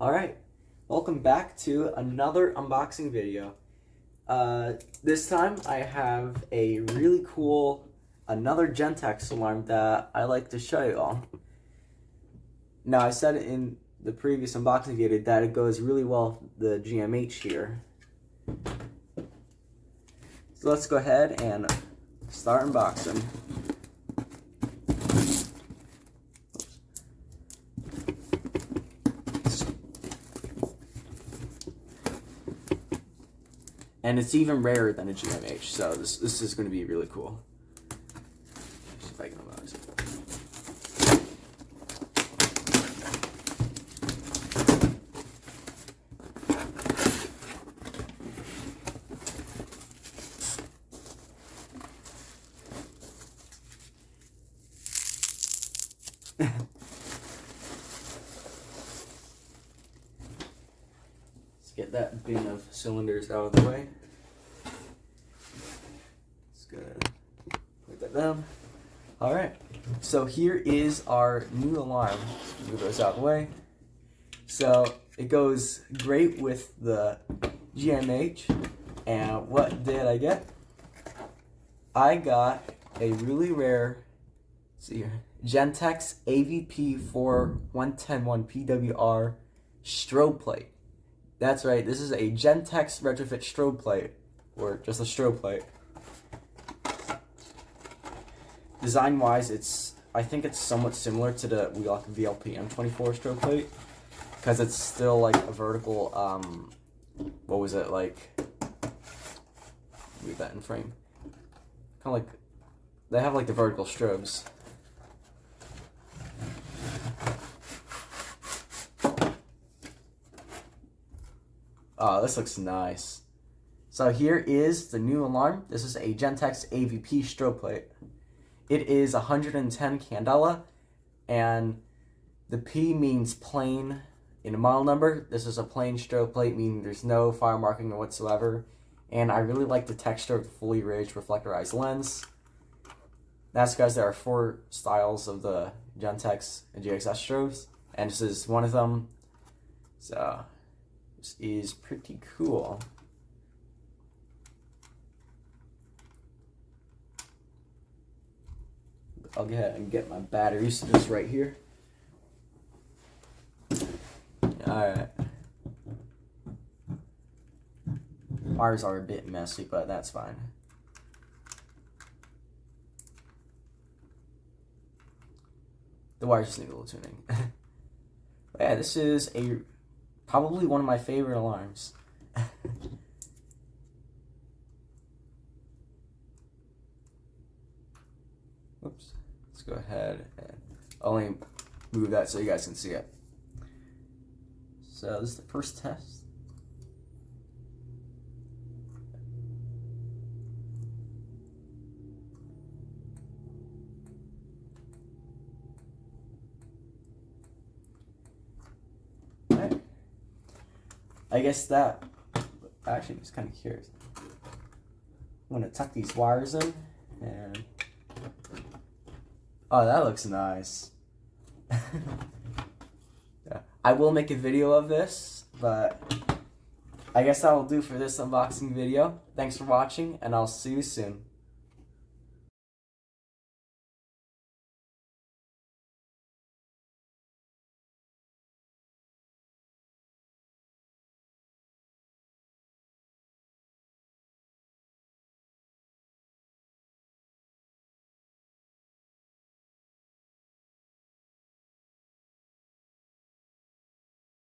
Alright, welcome back to another unboxing video. This time I have a really cool, another Gentex alarm that I like to show you all. Now I said in the previous unboxing video that it goes really well with the GMH here. So let's go ahead and start unboxing. And it's even rarer than a GMH, so this is going to be really cool. See if I can unbox it. Let's get that bin of cylinders out of the way. Let's go ahead and put that down. Alright, so here is our new alarm. Move those out of the way. So it goes great with the GMH. And what did I get? I got a really rare, let's see here, Gentex AVP4110 PWR strobe plate. That's right, this is a Gentex retrofit strobe plate, or just a strobe plate. Design-wise, I think it's somewhat similar to the Wheelock VLP M24 strobe plate, because it's still like a vertical, what was it, like, leave that in frame. Kind of like, they have like the vertical strobes. Oh, this looks nice. So here is the new alarm. This is a Gentex AVP strobe plate. It is 110 candela, and the P means plain in a model number. This is a plain strobe plate, meaning there's no fire marking whatsoever. And I really like the texture of the fully ridged reflectorized lens. That's guys, there are 4 styles of the Gentex and GXS strobes, and this is one of them. So this is pretty cool. I'll go ahead and get my batteries just right here. Alright. Wires are a bit messy, but that's fine. The wires just need a little tuning. But yeah, this is probably one of my favorite alarms. Oops. Let's go ahead and only move that so you guys can see it. So this is the first test. Alright. I guess that, actually I'm just kind of curious. I'm going to tuck these wires in and, oh, that looks nice. Yeah. I will make a video of this, but I guess that will do for this unboxing video. Thanks for watching, and I'll see you soon.